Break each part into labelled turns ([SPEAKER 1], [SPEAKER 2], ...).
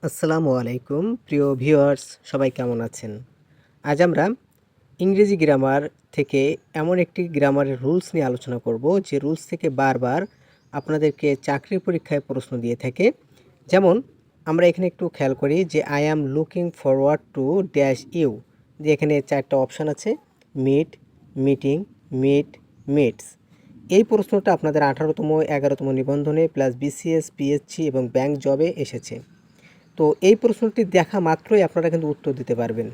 [SPEAKER 1] আসসালামু আলাইকুম প্রিয় ভিউয়ার্স, সবাই কেমন আছেন? আজ আমরা ইংরেজি গ্রামার থেকে এমন একটি গ্রামারের রুলস নিয়ে আলোচনা করব যে রুলস থেকে বারবার আপনাদেরকে চাকরির পরীক্ষায় প্রশ্ন দিয়ে থাকে। যেমন আমরা এখানে একটু খেয়াল করি যে I am looking forward to dash you, যে এখানে 4টা অপশান আছে: মিট, মিটিং, মিট, মিটস। এই প্রশ্নটা আপনাদের 18তম 11তম নিবন্ধনে প্লাস বিসিএস, পিএসসি এবং ব্যাংক জবে এসেছে। তো এই প্রশ্নটি দেখা মাত্রই আপনারা কিন্তু উত্তর দিতে পারবেন।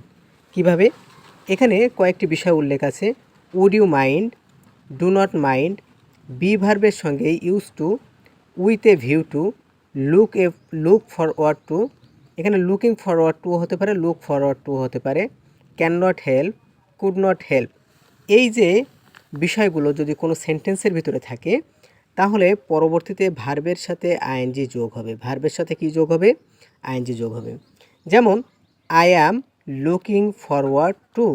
[SPEAKER 1] কিভাবে? এখানে কয়েকটি বিষয় উল্লেখ আছে: would you mind, do not mind, be ভার্বের সঙ্গে use to, with a view to, look forward to. এখানে লুকিং ফরওয়ার্ড টু হতে পারে, লুক ফরওয়ার্ড টু হতে পারে, can not help, could not help. এই যে বিষয়গুলো যদি কোনো সেন্টেন্সের ভিতরে থাকে তাহলে পরবর্তীতে ভার্বের সাথে আইএনজি যোগ হবে। ভার্বের সাথে কি যোগ হবে? আইএনজি যোগ হবে। যেমন I am looking forward to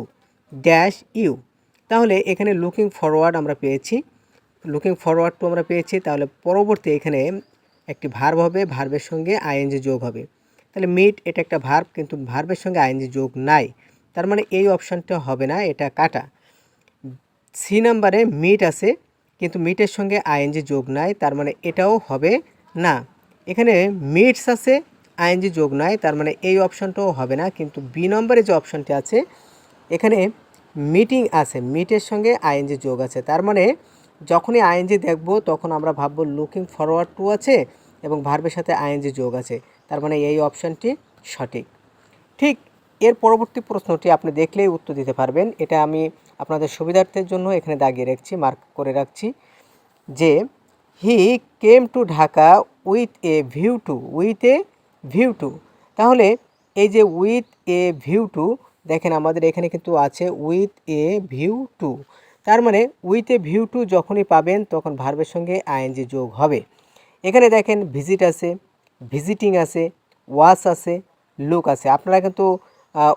[SPEAKER 1] dash you, তাহলে এখানে লুকিং ফরওয়ার্ড আমরা পেয়েছি, লুকিং ফরওয়ার্ড টু আমরা পেয়েছি, তাহলে পরবর্তী এখানে একটি ভার্ব হবে, ভার্বের সঙ্গে আইএনজি যোগ হবে। তাহলে মিট এটা একটা ভার্ব, কিন্তু ভার্বের সঙ্গে আইএনজি যোগ নাই, তার মানে এই অপশানটা হবে না, এটা কাটা। সি নাম্বারে মিট আছে কিন্তু মিটের সঙ্গে আইএনজি যোগ নাই, তার মানে এটাও হবে না। এখানে মিটস আছে, আইএনজি যোগ নাই, তার মানে এই অপশানটাও হবে না। কিন্তু বি নম্বরে যে অপশানটি আছে এখানে মিটিং আছে, মিটের সঙ্গে আইএনজি যোগ আছে, তার মানে যখনই আইএনজি দেখব তখন আমরা ভাববো লুকিং ফরওয়ার্ড টু আছে এবং ভার্বের সাথে আইএনজি যোগ আছে, তার মানে এই অপশানটি সঠিক। ঠিক এর পরবর্তী প্রশ্নটি আপনি দেখলেই উত্তর দিতে পারবেন। এটা আমি আপনাদের সুবিধার্থের জন্য এখানে দাগিয়ে রাখছি, মার্ক করে রাখছি, যে he came to Dhaka with a view to, with a view to. তাহলে এই যে উইথ এ ভিউ টু, দেখেন আমাদের এখানে কিন্তু আছে উইথ এ ভিউ টু, তার মানে উইথ এ ভিউ টু যখনই পাবেন তখন ভার্বের সঙ্গে আইএনজি যোগ হবে। এখানে দেখেন ভিজিট আছে, ভিজিটিং আছে, ওয়াচ আছে, লুক আছে। আপনারা কিন্তু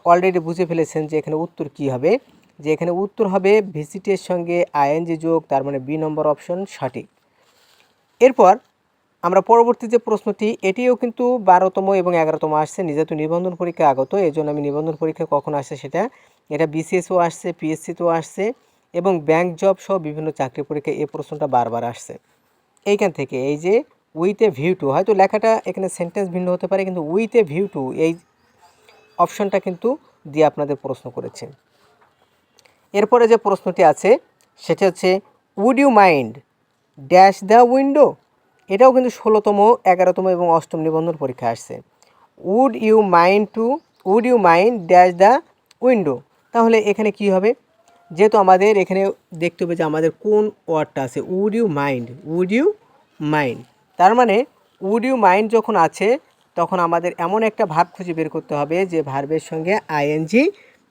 [SPEAKER 1] অলরেডি বুঝে ফেলেছেন যে এখানে উত্তর কি হবে, যে এখানে উত্তর হবে ভিজিটের সঙ্গে আইএনজি যোগ, তার মানে বি নম্বর অপশন সঠিক। এরপর আমরা পরবর্তী যে প্রশ্নটি, এটিও কিন্তু 12তম এবং 11তম আসছে, যেহেতু নিবন্ধন পরীক্ষা আগত এই জন্য আমি নিবন্ধন পরীক্ষা কখন আসছে সেটা, এটা বিসিএসও আসছে, পিএসসিতেও আসছে এবং ব্যাংক জব সহ বিভিন্ন চাকরি পরীক্ষা এই প্রশ্নটা বারবার আসছে। এইখান থেকে এই যে উইথ এ ভিউ টু, হয়তো লেখাটা এখানে সেন্টেন্স ভিন্ন হতে পারে, কিন্তু উইথ এ ভিউ টু এই অপশনটা কিন্তু দিয়ে আপনাদের প্রশ্ন করেছে। এরপরে যে প্রশ্নটি আছে সেটা হচ্ছে would you mind dash the window. এটাও কিন্তু 16তম, 11তম এবং 8ম নিবন্ধন পরীক্ষা আসছে। Would you mind dash the window, তাহলে এখানে কি হবে? যেহেতু আমাদের এখানে দেখতে হবে যে আমাদের কোন ওয়ার্ডটা আছে, would you mind, would you mind, তার মানে উড ইউ মাইন্ড যখন আছে তখন আমাদের এমন একটা ভার্ব খুঁজে বের করতে হবে যে ভার্বের সঙ্গে আইএনজি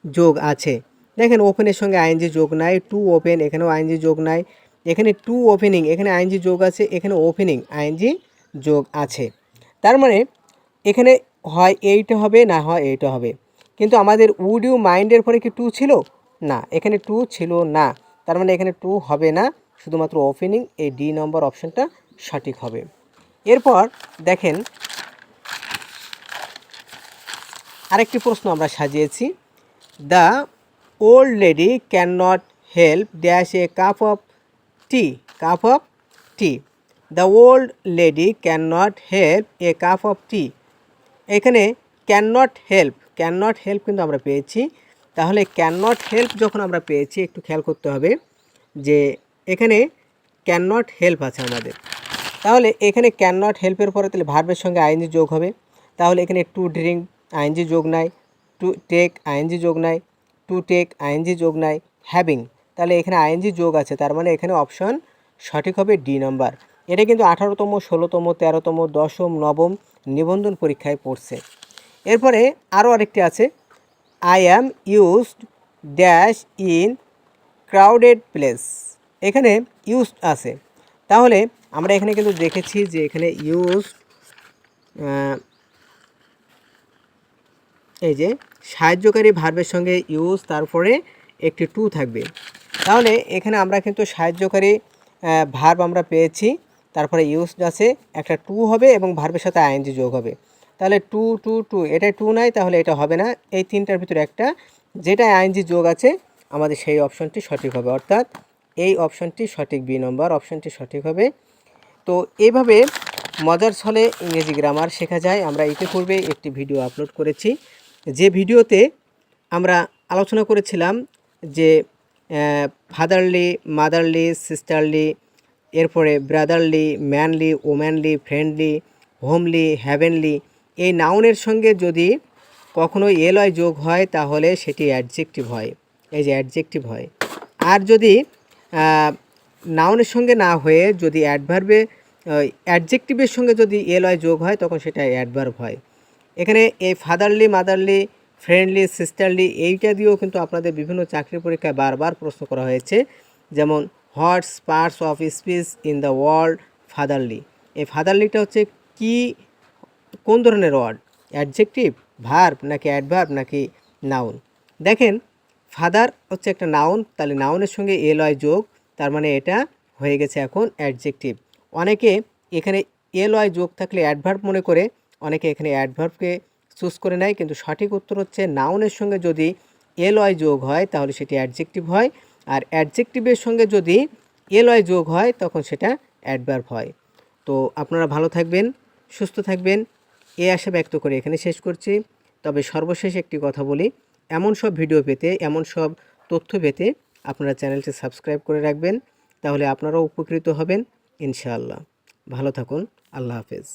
[SPEAKER 1] যোগ আছে। দেখেন ওপেনের সঙ্গে আইএনজি যোগ নাই, টু ওপেন এখানেও আইএনজি যোগ নাই, এখানে টু ওপেনিং এখানে আইএনজি যোগ আছে, এখানে ওপেনিং আইএনজি যোগ আছে, তার মানে এখানে হয় এইটা হবে না হয় এইটা হবে। কিন্তু আমাদের উড ইউ মাইন্ডের পরে কি টু ছিল? না, এখানে টু ছিল না, তার মানে এখানে টু হবে না, শুধুমাত্র ওপেনিং, এই ডি নম্বর অপশানটা সঠিক হবে। এরপর দেখেন আরেকটি প্রশ্ন আমরা সাজিয়েছি, the old lady can not help dash a cup of tea, cup of tea. The old lady can not help a cup of tea. এখানে can not help, can not help কিন্তু আমরা পেয়েছি, তাহলে ক্যান নট হেল্প যখন আমরা পেয়েছি একটু খেয়াল করতে হবে যে এখানে ক্যান নট হেল্প আছে আমাদের, তাহলে এখানে ক্যান নট হেল্পের পরে তাহলে ভার্বের সঙ্গে আইএনজি যোগ হবে। তাহলে এখানে টু ড্রিঙ্ক আইএনজি যোগ নাই, টু টেক আইএনজি যোগ নাই, টু টেক আইএনজি যোগ নাই, হ্যাভিং, তাহলে এখানে আইএনজি যোগ আছে, তার মানে এখানে অপশন সঠিক হবে ডি নাম্বার। এটা কিন্তু 18তম, 16তম, 13তম, 10ম, 9ম নিবন্ধন পরীক্ষায় পড়ছে। এরপরে আরও আরেকটি আছে, I am used dash in crowded place. এখানে ইউজড আছে, তাহলে আমরা এখানে কিন্তু দেখেছি যে এখানে এই যে সাহায্যকারী ভার্বের সঙ্গে ইউজ, তারপরে একটি টু থাকবে, তাহলে এখানে আমরা কিন্তু সাহায্যকারী ভার্ব আমরা পেয়েছি, তারপরে ইউজড আছে, একটা টু হবে এবং ভার্বের সাথে আইএনজি যোগ হবে, তাহলে টু টু টু, এটা টু নাই, তাহলে এটা হবে না। এই তিনটার ভিতরে একটা যেটা আইএনজি যোগ আছে আমাদের সেই অপশনটি সঠিক হবে, অর্থাৎ এই অপশনটি সঠিক, বি নম্বর অপশনটি সঠিক হবে। তো এইভাবে মজার ছলে ইংরেজি গ্রামার শেখা যায়। আমরা ইতিপূর্বে একটি ভিডিও আপলোড করেছি, যে ভিডিওতে আমরা আলোচনা করেছিলাম যে ফাদারলি, মাদারলি, সিস্টারলি, এরপরে brotherly, manly, womanly, friendly, homely, heavenly, এই নাউনের সঙ্গে যদি কখনো এলয় যোগ হয় তাহলে সেটি অ্যাডজেক্টিভ হয়, এই যে অ্যাডজেক্টিভ হয়। আর যদি নাউনের সঙ্গে না হয়ে যদি অ্যাডভার্বে, অ্যাডজেক্টিভের সঙ্গে যদি এলয় যোগ হয় তখন সেটা অ্যাডভার্ব হয়। এখানে এই ফাদারলি, মাদারলি, ফ্রেন্ডলি, সিস্টারলি এইটা দিয়েও কিন্তু আপনাদের বিভিন্ন চাকরি পরীক্ষায় বারবার প্রশ্ন করা হয়েছে। যেমন what's parts of speech in the world fatherly, এই ফাদারলিটা হচ্ছে কি, কোন ধরনের ওয়ার্ড, অ্যাডজেক্টিভ, ভার্ব নাকি অ্যাডভার্ব নাকি নাউন। দেখেন ফাদার হচ্ছে একটা নাউন, তাহলে নাউনের সঙ্গে এলয় যোগ, তার মানে এটা হয়ে গেছে এখন অ্যাডজেক্টিভ। অনেকে এখানে এলয় যোগ থাকলে অ্যাডভার্ব মনে করে, অনেকে এখানে অ্যাডভার্বকে চুজ করে নেয়, কিন্তু সঠিক উত্তর হচ্ছে নাউনের সঙ্গে যদি এলয় যোগ হয় তাহলে সেটি অ্যাডজেক্টিভ হয়, আর অ্যাডজেক্টিভের সঙ্গে যদি এলয় যোগ হয় তখন সেটা অ্যাডভার্ব হয়। তো আপনারা ভালো থাকবেন, সুস্থ থাকবেন, এই আশা ব্যক্ত করে এখানে শেষ করছি। তবে সর্বশেষ একটি কথা বলি, এমন সব ভিডিও পেতে, এমন সব তথ্য পেতে আপনারা চ্যানেলটি সাবস্ক্রাইব করে রাখবেন, তাহলে আপনারাও উপকৃত হবেন ইনশাআল্লাহ। ভালো থাকুন, আল্লাহ হাফেজ।